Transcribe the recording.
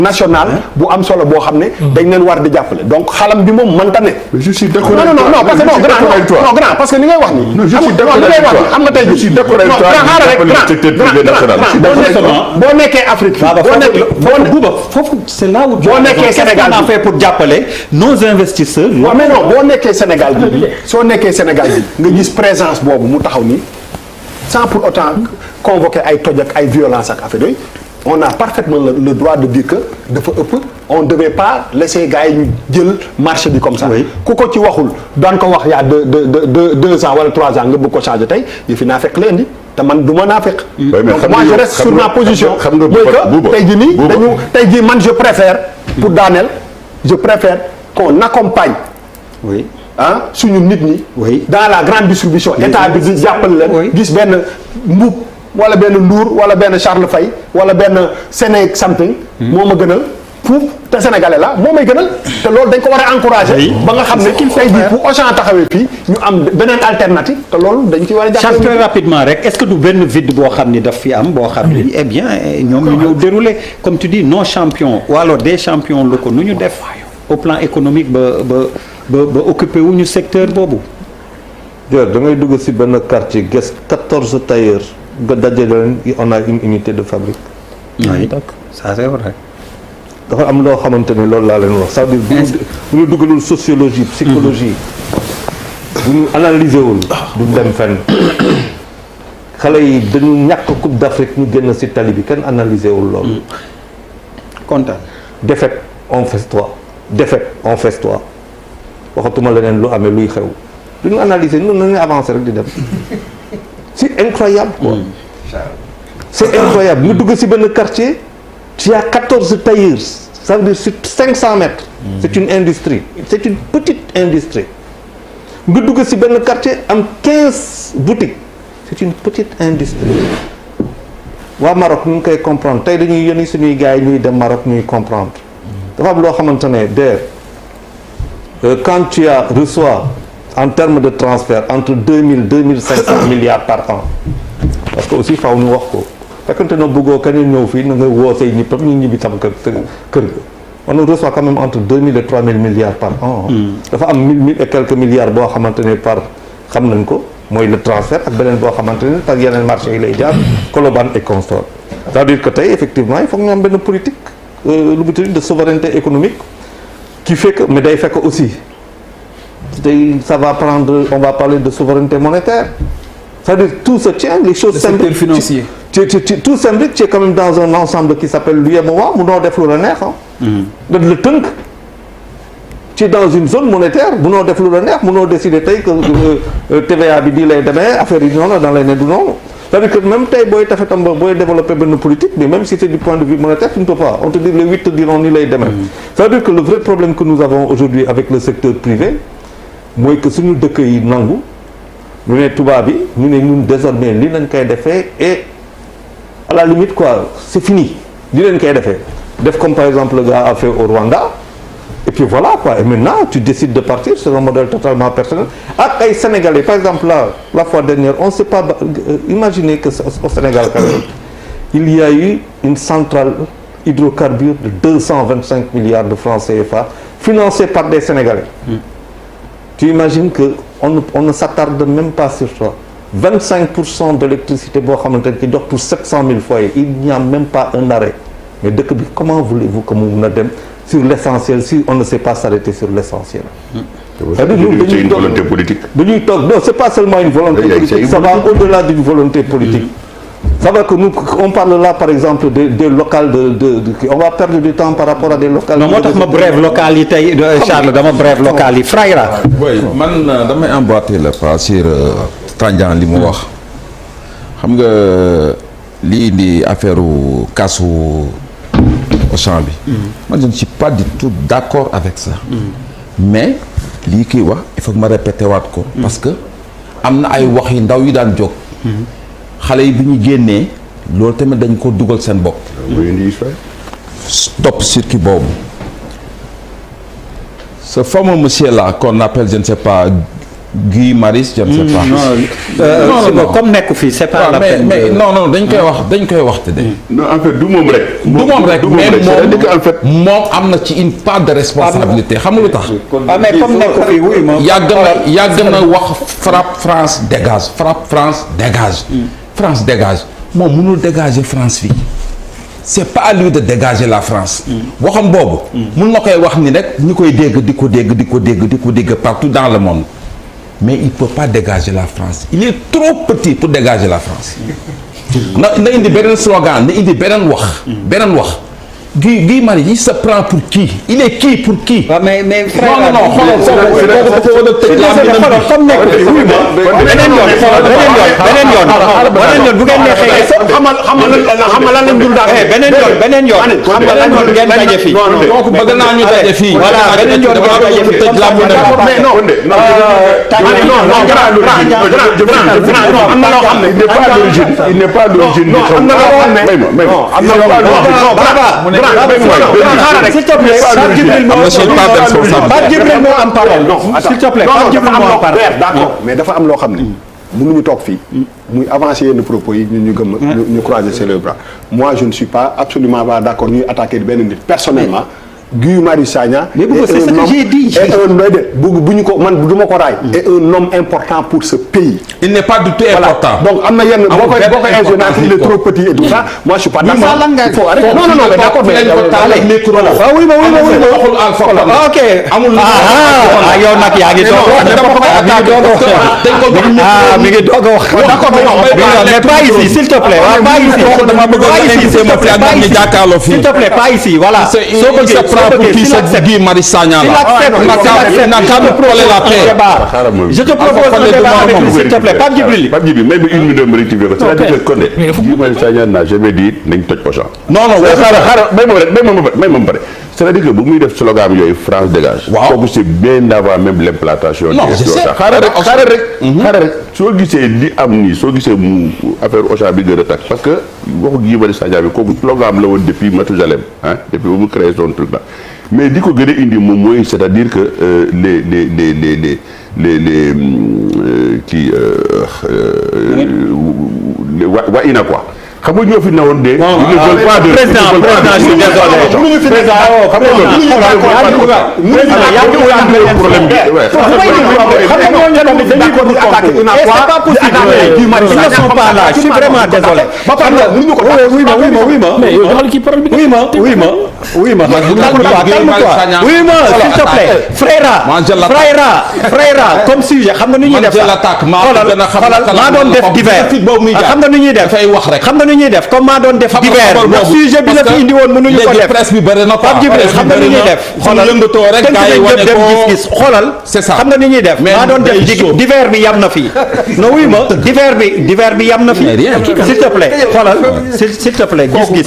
national bu am solo boo xam ne dañ leen war di jàppale donc xalam bi moom mënta ne. je suis d'accord avec non parce que non grand parce que li ngay wax nii. non je suis d'accord avec toi xam nga tey jii. je suis d'accord avec toi boo nekkee Afrique. foofu c'est là où boo nekkee Sénégal qu'est-ce qu'on a fait pour jàppale nos investisseurs. waaw mais non boo nekkee Sénégal bi soo nekkee Sénégal bi nga gis présence boobu mu taxaw nii sans pour autant convoquer ay toj ak ay violence ak affaire yooyu. on a parfaitement le droit de dire que dafa ëpp on devait pas laisser gars yi ñu jël marché bi comme ça. ku ko ci waxul daan ko wax y a deux ans wala 3 ans nga bëgg ko changer tey yëfi naa fekk leen di te man du ma naa fekk. donc moi je reste sur ma position. mooy que tey jii nii tey jii man je préfère. pour daaneel je préfère qu'on accompagne. suñu nit ñi. dans la grande distribution. état bi di jàppale leen. gis benn mbuub. wala benn Ndour wala benn Charles Faye wala benn Séné something moo ma gënal fuuf te sénégalais la moo may gënal te loolu dañ ko war a encourager ba nga xam ne tey jii bu Auchan taxawee fii ñu am beneen alternative te loolu dañ ci war a jàppale. très rapidement rek est-ce que du benn vide boo xam ni daf fi am boo xam ni eh bien ñoom ñu ñëw dérouler comme tu dis nos champions ou alors des champions locaux nu ñu def au plan économique ba occuper wuñu secteur boobu. da ngay dugg ci benn quartier gis 14 tailleurs. nga dajale leen on a une unité de fabrique. oui d'accord ça c'est vrai. dafa am loo xamante ne loolu laa leen wax c'est-à-dire bu ñu dugalul sociologie psychologie. bu ñu analyser wul. du dem fenn. xale yi dañu ñàkk coupe d'Afrique ñu génn ci tali bi kenn analyser wul loolu. kontaan. défaite on festoie défaite on festoie waxatuma leneen lu amee luy xew du ñu analyser ñun nañu avancer rek di dem. c'est incroyable quoi. C'est incroyable nga dugg ci benn quartier tu as 14 tailleurs ça veut dire sur 500 mètres. C'est une industrie c'est une petite industrie nga dugg ci benn quartier am 15 boutiques c'est une petite industrie. waa Maroc ñu ngi koy comprendre tey dañuy yónni suñuy gars yi ñuy dem Maroc ñuy comprendre dafa am loo xamante ne quand tu reçois en termes de transfert entre 2000 2500 milliards par an parce que aussi faaw ñu wax ko fekkante na bëggoo kañ ñëw fii na nga woo say ñi ñu ñibbi sama kër ga on reçoit quand même entre 2000 et 3000 milliards par an. dafa am 1000 et quelques milliards boo xamante ne par xam nañ ko mooy le transfert ak beneen boo xamante ne par yeneen marché yi lay jaar Colobane et consort c'est-à-dire que tey effectivement il faut que ñu am benn politique lu mu tudd de souveraineté économique qui fait que mais day fekk aussi. Ça va prendre, on va parler de souveraineté monétaire. C'est-à-dire tout se tient, les choses simples. Le secteur financier. Tout simple, tu es quand même dans un ensemble qui s'appelle l'UEMOA, munoo def lu la neex le tënk. Tu es dans une zone monétaire, munoo def lu la neex, munoo décider tey que TVA bi di lay demee affaire yi noonu dans lay ne du noonu. C'est-à-dire que même tey booy tafe tam booy développer benn politique mais même si c'est du point de vue monétaire tu ne peux pas. On te dit les 8 te diront ni lay demee. C'est-à-dire que le vrai problème que nous avons aujourd'hui avec le secteur privé mooy que suñu dëkk yi nangu ñu ne tubaab bi ñu ne ñun désormais li lañ koy defee et à la limite quoi c'est fini li leen koy defee def comme par exemple le gars a fait au Rwanda et puis voilà quoi et maintenant tu décides de partir sur un modèle totalement personnel ak ay Sénégalais par exemple là la fois dernière on sait pas imaginez que au Sénégal quand même il y a eu une centrale hydrocarbure de 225 milliards de francs CFA financée par des Sénégalais. Tu imagines que on ne s'attarde même pas sur ça 25% d'électricité boo xamante ne ki jox pour 700 000 foyers il n'y a même pas un arrêt mais dëkk bi comment voulez-vous que mu mën a dem sur l'essentiel si on ne sait pas s'arrêter sur l'essentiel. C'est-à-dire c'est une volonté politique. dañuy toog non c'est pas seulement une volonté politique ça va au-delà d'une volonté politique. Ça va que nous on parle là par exemple des locales on va perdre du temps par rapport à des locales. non moo tax ma brève locales yi tey Charles dama brève locales yi Frayra. oui man damay emboîter le pas sur Tandian li mu wax xam nga li indi affaire kasu Auchan bi. man je ne suis pas du tout d'accord avec ça. mais lii kii wax il faut que ma répété waat ko. parce que am na ay wax yu ndaw yi daan jóg. xale yi bi ñu génnee loolu tamit dañ ko dugal seen bopp. stop circuit boobu ce fameux monsieur là qu'on appelle je ne sais pas Guy Marius je ne sais pas. non comme nekk fii c'est pas la peine. mais non dañ koy wax te de. non en fait du moom rek. mais c'est-à-dire que en fait. moom am na ci une part de responsabilité xam nga lu tax. mais comme nekk fii wuy ma. yàgg na wax frappe France dégage frappe France dégage. France dégage moom mënul dégager France fii. c'est pas à lui de dégager la France. waxam boobu. mun na koy wax ni rek ñu koy dégg di ko dégg partout dans le monde. mais il peut pas dégager la France il est trop petit pour dégager la France. na indi beneen slogan na indi beneen wax. Guy Marius il se prend pour qui il est qui pour qui. waaw mais frère non comme nekk fii wuy ma beneen yoon bu ngeen neexee xamal lan lañ dul daal beneen yoon xam nga lan yoon ngeen daje fii donc bëgg naa ñu daje fii voilà beneen yoon ngeen daje fii tëj la mais non am na loo xam ne il n'est pas d'origine am na loo xam ne s'il te plaît Pape Djibril moo am parole s'il te plaît Pape Djibril moo am parole d'accord mais dafa am loo xam ne mënuñu toog fii muy avancer yenn propos yi ñu ñu croiser sur les bras moi je ne suis pas absolument pas d'accord ñuy attaquer benn nit personnellement Guy Marius Sagna mais c'est ce que j'ai dit bu ñu ko man du ma ko raay est un homme important pour ce pays. il n'est pas du tout important. donc am na yenn boo koy ingénieur il est trop petit et tout ça moi je suis pas d'accord. il faut arrêter non mais d'accord mais oui ma ok amul yow nag yaa ngi mi ngi doog a wax d'accord mais pas ici s'il te plaît pas ici dama bëgg s'il te plaît pas ici voilà Guy Marius Sagna là n'a qu'à me coller la paix. Je te propose un débat avec lui s'il te plaît Pape Djibril même une minute de rectifier c'est-à-dire que Condé Guy Marius Sagna n'a jamais dit nañ toj Auchan. non xaaral may ma pare c'est-à-dire que bu muy def slogan yooyu France dégage. waaw kooku c'est bien avant même l'implantation. non je sais xaaral rek soo gisee li am nii soo gisee mu affaire Auchan bi gën a tàkk parce que waxu Guy Marius Sagna bi kooku slogan am la woon depuis Mathusalem depuis bu mu créé son truc là mais di ko gën a indi moom mooy c'est-à-dire que waa INA quoi. xam nga ñoo fi newoon de. ils ne veulent pas de président je suis désolé. Je suis vraiment désolé. Oui, ma s'il te plaît. Frère, comme sujet xam nga nu ñuy def. maa doon def divers. xam nga nu ñuy def. xam nga nu ñuy def comme maa doon def divers sujet bi la fi indi woon mënuñu ko def presse bi bëri na Pape Djibril xam nga nu ñuy def xoolal yëngatoo rek gars yi wane ko gis xoolal c'est ça xam nga nu ñuy def maa doon def divers bi yam na fi non oui ma divers bi yam na fi s'il te plaît xoolal s'il te plaît gis-gis